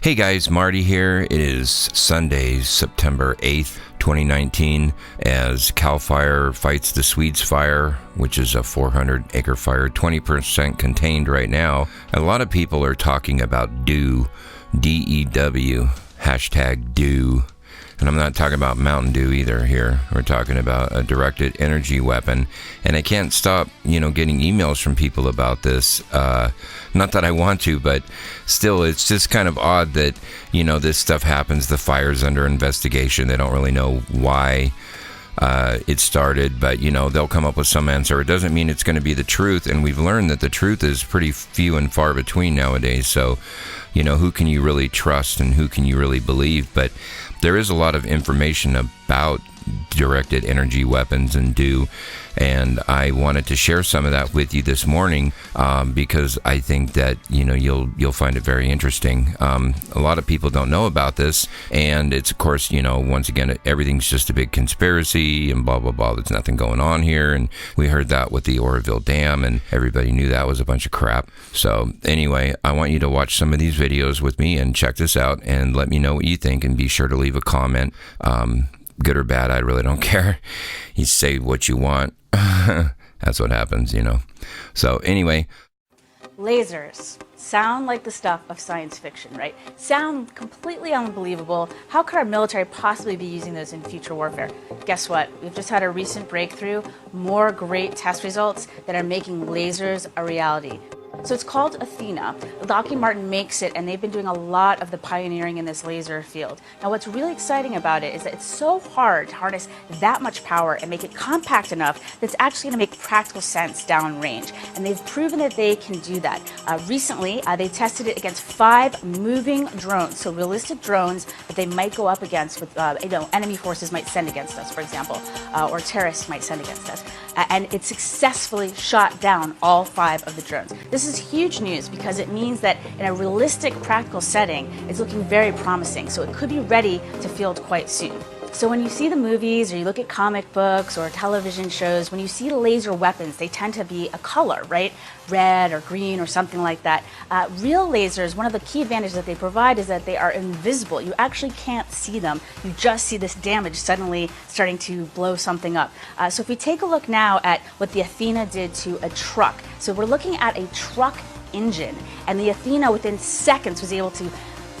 Hey guys, Marty here. It is Sunday, September 8th, 2019, as Cal Fire fights the Swedes fire, which is a 400-acre fire, 20% contained right now. A lot of people are talking about DEW, D-E-W, hashtag DEW. And I'm not talking about Mountain Dew either here. We're talking about a directed energy weapon. And I can't stop, getting emails from people about this. Not that I want to, but still, it's just kind of odd that, this stuff happens. The fire's under investigation. They don't really know why it started, but, they'll come up with some answer. It doesn't mean it's going to be the truth. And we've learned that the truth is pretty few and far between nowadays. So, who can you really trust and who can you really believe? But there is a lot of information about directed energy weapons and DEW, and I wanted to share some of that with you this morning because I think that you'll find it very interesting. A lot of people don't know about this, and it's of course once again everything's just a big conspiracy and blah blah blah. There's nothing going on here, and we heard that with the Oroville Dam, and everybody knew that was a bunch of crap. So anyway, I want you to watch some of these videos with me and check this out, and let me know what you think, and be sure to leave a comment. Good or bad, I really don't care. You say what you want. That's what happens, So anyway. Lasers sound like the stuff of science fiction, right? Sound completely unbelievable. How could our military possibly be using those in future warfare? Guess what? We've just had a recent breakthrough, more great test results that are making lasers a reality. So it's called Athena. Lockheed Martin makes it, and they've been doing a lot of the pioneering in this laser field. Now, what's really exciting about it is that it's so hard to harness that much power and make it compact enough that it's actually going to make practical sense downrange. And they've proven that they can do that. Recently, they tested it against 5 moving drones, so realistic drones that they might go up against with, enemy forces might send against us, for example, or terrorists might send against us. And it successfully shot down all 5 of the drones. This is huge news because it means that in a realistic, practical setting, it's looking very promising. So it could be ready to field quite soon. So when you see the movies or you look at comic books or television shows, when you see laser weapons, they tend to be a color, right? Red or green or something like that. Real lasers, one of the key advantages that they provide is that they are invisible. You actually can't see them. You just see this damage suddenly starting to blow something up. So if we take a look now at what the Athena did to a truck. So we're looking at a truck engine, and the Athena within seconds was able to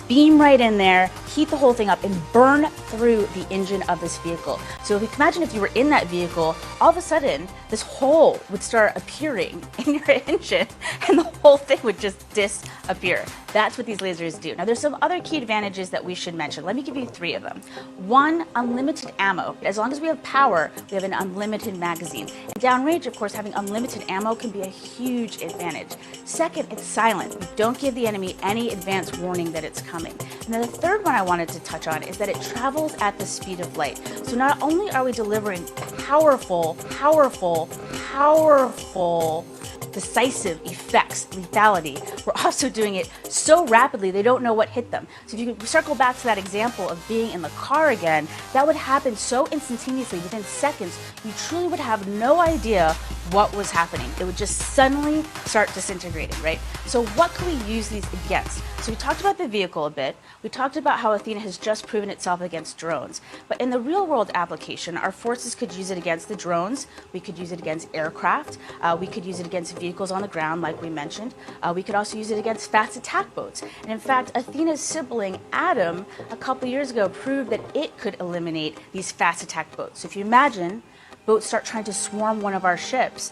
beam right in there, heat the whole thing up, and burn through the engine of this vehicle. So if you can imagine if you were in that vehicle, all of a sudden, this hole would start appearing in your engine, and the whole thing would just disappear. That's what these lasers do. Now, there's some other key advantages that we should mention. Let me give you 3 of them. 1, unlimited ammo. As long as we have power, we have an unlimited magazine. And downrange, of course, having unlimited ammo can be a huge advantage. Second, it's silent. You don't give the enemy any advance warning that it's coming. And then the third one I wanted to touch on is that it travels at the speed of light. So not only are we delivering powerful, decisive effects, lethality, we're also doing it so rapidly they don't know what hit them. So if you could circle back to that example of being in the car again, that would happen so instantaneously, within seconds, you truly would have no idea what was happening. It would just suddenly start disintegrating, right? So what can we use these against? So we talked about the vehicle a bit. We talked about how Athena has just proven itself against drones. But in the real world application, our forces could use it against the drones. We could use it against aircraft. We could use it against vehicles on the ground, like we mentioned. We could also use it against fast attack boats. And in fact, Athena's sibling, Adam, a couple years ago proved that it could eliminate these fast attack boats. So if you imagine boats start trying to swarm one of our ships,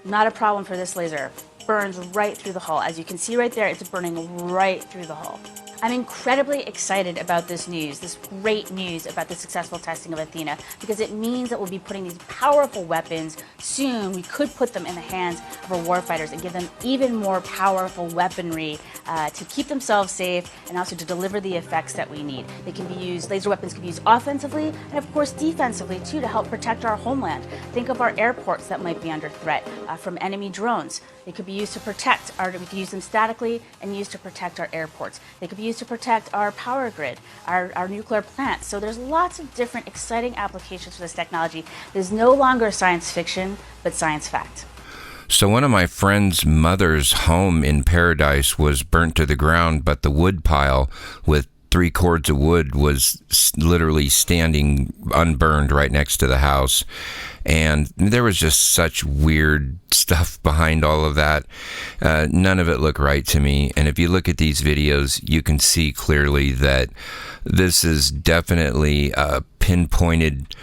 not a problem for this laser. Burns right through the hull. As you can see right there, it's burning right through the hull. I'm incredibly excited about this news, this great news about the successful testing of Athena, because it means that we'll be putting these powerful weapons soon. We could put them in the hands of our warfighters and give them even more powerful weaponry to keep themselves safe and also to deliver the effects that we need. They can be used, laser weapons can be used offensively and of course defensively too, to help protect our homeland. Think of our airports that might be under threat from enemy drones. They could be used to protect we could use them statically and used to protect our airports. They could be used to protect our power grid, our nuclear plants. So there's lots of different exciting applications for this technology. It is no longer science fiction, but science fact. So one of my friend's mother's home in Paradise was burnt to the ground, but the wood pile with 3 cords of wood was literally standing unburned right next to the house. And there was just such weird stuff behind all of that. None of it looked right to me. And if you look at these videos, you can see clearly that this is definitely a pinpointed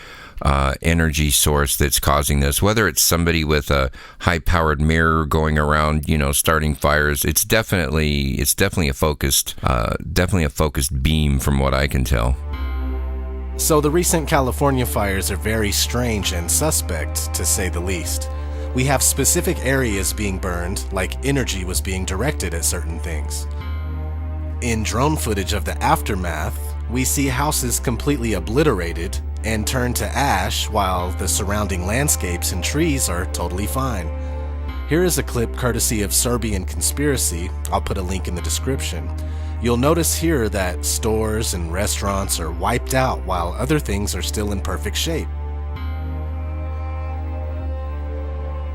energy source that's causing this. Whether it's somebody with a high-powered mirror going around, starting fires, it's definitely a focused beam from what I can tell. So the recent California fires are very strange and suspect, to say the least. We have specific areas being burned, like energy was being directed at certain things. In drone footage of the aftermath, we see houses completely obliterated and turned to ash while the surrounding landscapes and trees are totally fine. Here is a clip courtesy of Serbian Conspiracy. I'll put a link in the description. You'll notice here that stores and restaurants are wiped out while other things are still in perfect shape.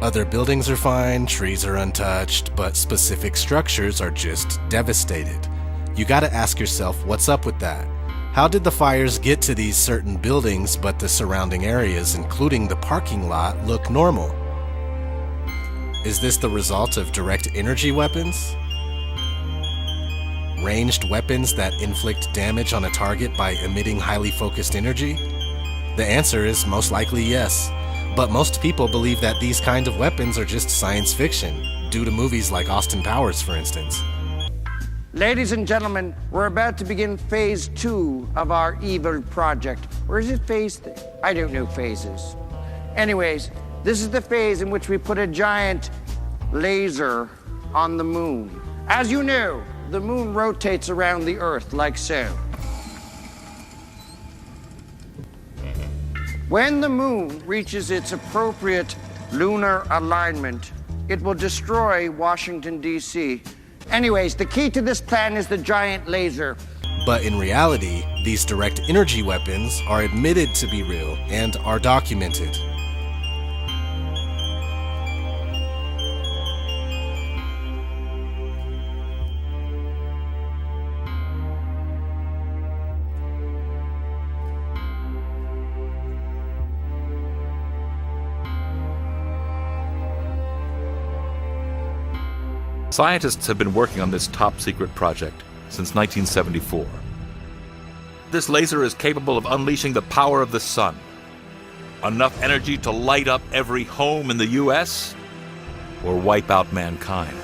Other buildings are fine, trees are untouched, but specific structures are just devastated. You gotta ask yourself, what's up with that? How did the fires get to these certain buildings but the surrounding areas, including the parking lot, look normal? Is this the result of direct energy weapons? Ranged weapons that inflict damage on a target by emitting highly focused energy? The answer is most likely yes, but most people believe that these kind of weapons are just science fiction, due to movies like Austin Powers, for instance. Ladies and gentlemen, we're about to begin phase 2 of our evil project. Or is it phase 3? I don't know phases. Anyways, this is the phase in which we put a giant laser on the moon. As you know, the moon rotates around the Earth like so. When the moon reaches its appropriate lunar alignment, it will destroy Washington, D.C. Anyways, the key to this plan is the giant laser. But in reality, these direct energy weapons are admitted to be real and are documented. Scientists have been working on this top-secret project since 1974. This laser is capable of unleashing the power of the sun. Enough energy to light up every home in the U.S. or wipe out mankind.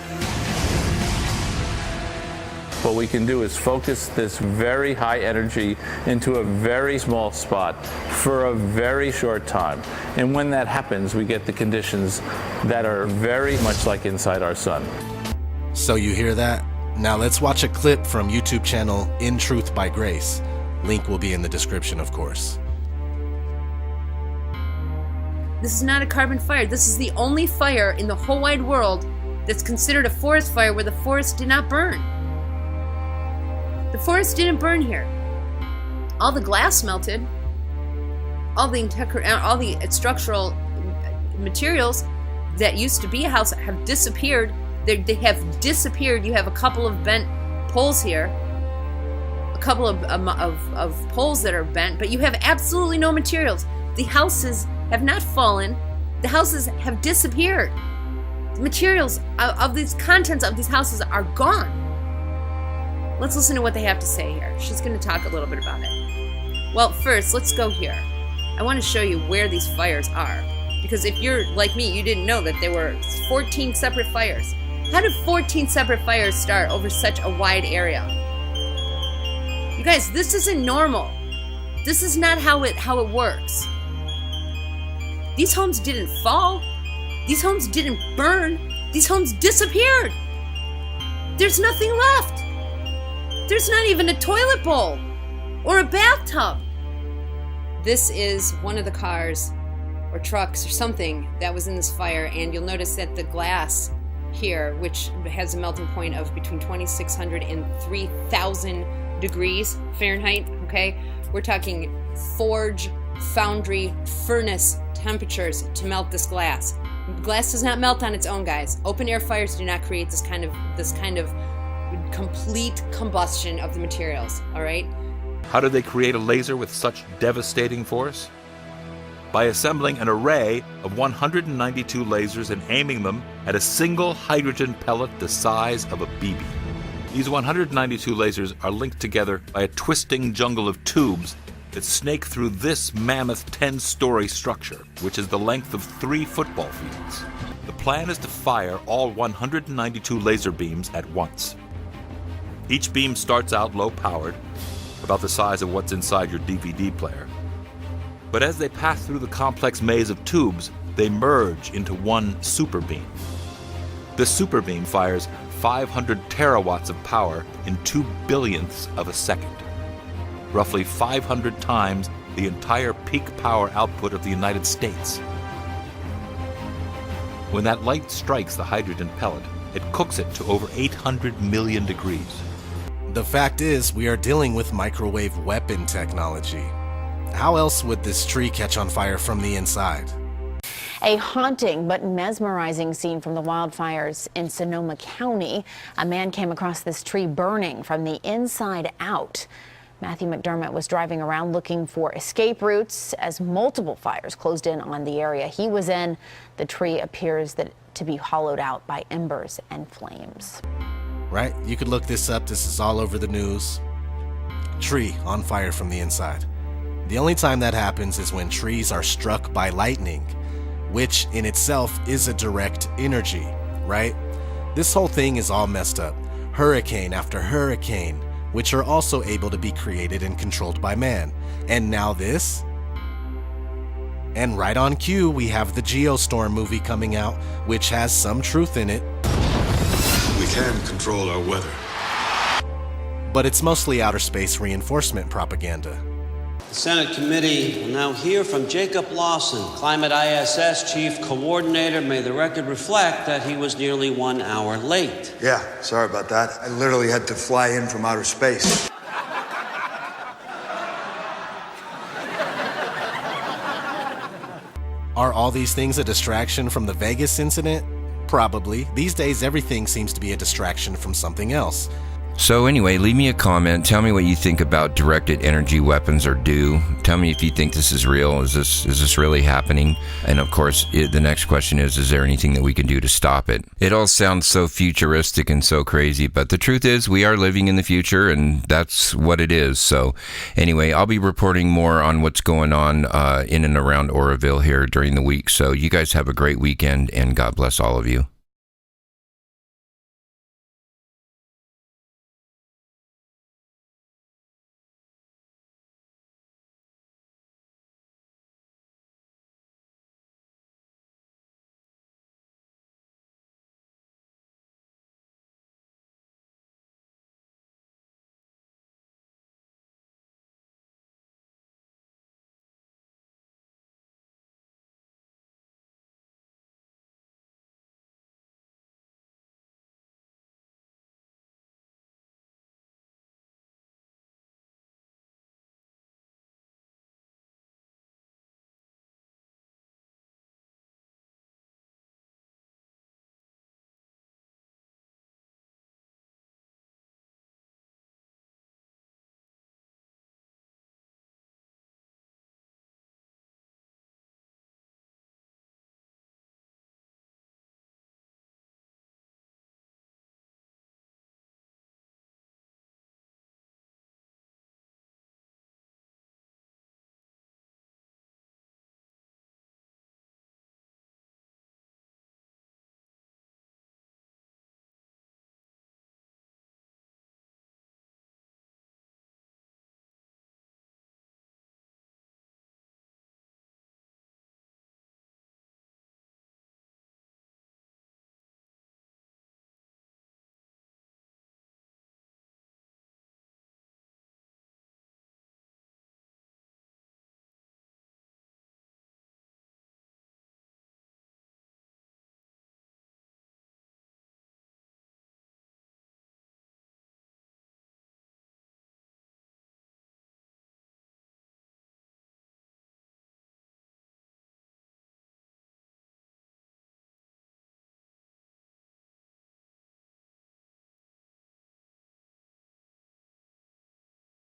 What we can do is focus this very high energy into a very small spot for a very short time. And when that happens, we get the conditions that are very much like inside our sun. So you hear that? Now let's watch a clip from YouTube channel In Truth by Grace. Link will be in the description, of course. This is not a carbon fire. This is the only fire in the whole wide world that's considered a forest fire where the forest did not burn. The forest didn't burn here. All the glass melted. All the structural materials that used to be a house have disappeared. They have disappeared. You have a couple of bent poles here, a couple of poles that are bent, but you have absolutely no materials. The houses have not fallen. The houses have disappeared. The materials of these contents of these houses are gone. Let's listen to what they have to say here. She's going to talk a little bit about it. Well, first, let's go here. I want to show you where these fires are, because if you're like me, you didn't know that there were 14 separate fires. How did 14 separate fires start over such a wide area? You guys, this isn't normal. This is not how it works. These homes didn't fall. These homes didn't burn. These homes disappeared. There's nothing left. There's not even a toilet bowl or a bathtub. This is one of the cars or trucks or something that was in this fire, and you'll notice that the glass here, which has a melting point of between 2,600 and 3,000 degrees Fahrenheit, okay? We're talking forge, foundry, furnace temperatures to melt this glass. Glass does not melt on its own, guys. Open air fires do not create this kind of complete combustion of the materials, all right? How do they create a laser with such devastating force? By assembling an array of 192 lasers and aiming them at a single hydrogen pellet the size of a BB. These 192 lasers are linked together by a twisting jungle of tubes that snake through this mammoth 10-story structure, which is the length of 3 football fields. The plan is to fire all 192 laser beams at once. Each beam starts out low-powered, about the size of what's inside your DVD player. But as they pass through the complex maze of tubes, they merge into one super beam. The super beam fires 500 terawatts of power in 2 billionths of a second, roughly 500 times the entire peak power output of the United States. When that light strikes the hydrogen pellet, it cooks it to over 800 million degrees. The fact is, we are dealing with microwave weapon technology. How else would this tree catch on fire from the inside? A haunting but mesmerizing scene from the wildfires in Sonoma County. A man came across this tree burning from the inside out. Matthew McDermott was driving around looking for escape routes as multiple fires closed in on the area he was in. The tree appears to be hollowed out by embers and flames. Right? You could look this up. This is all over the news. Tree on fire from the inside. The only time that happens is when trees are struck by lightning, which in itself is a direct energy, right? This whole thing is all messed up. Hurricane after hurricane, which are also able to be created and controlled by man. And now this? And right on cue, we have the Geostorm movie coming out, which has some truth in it. We can control our weather. But it's mostly outer space reinforcement propaganda. The Senate committee will now hear from Jacob Lawson, Climate ISS Chief Coordinator. May the record reflect that he was nearly 1 hour late. Yeah, sorry about that. I literally had to fly in from outer space. Are all these things a distraction from the Vegas incident? Probably. These days, everything seems to be a distraction from something else. So anyway, leave me a comment. Tell me what you think about directed energy weapons or do. Tell me if you think this is real. Is this really happening? And of course, the next question is there anything that we can do to stop it? It all sounds so futuristic and so crazy, but the truth is we are living in the future and that's what it is. So anyway, I'll be reporting more on what's going on in and around Oroville here during the week. So you guys have a great weekend and God bless all of you.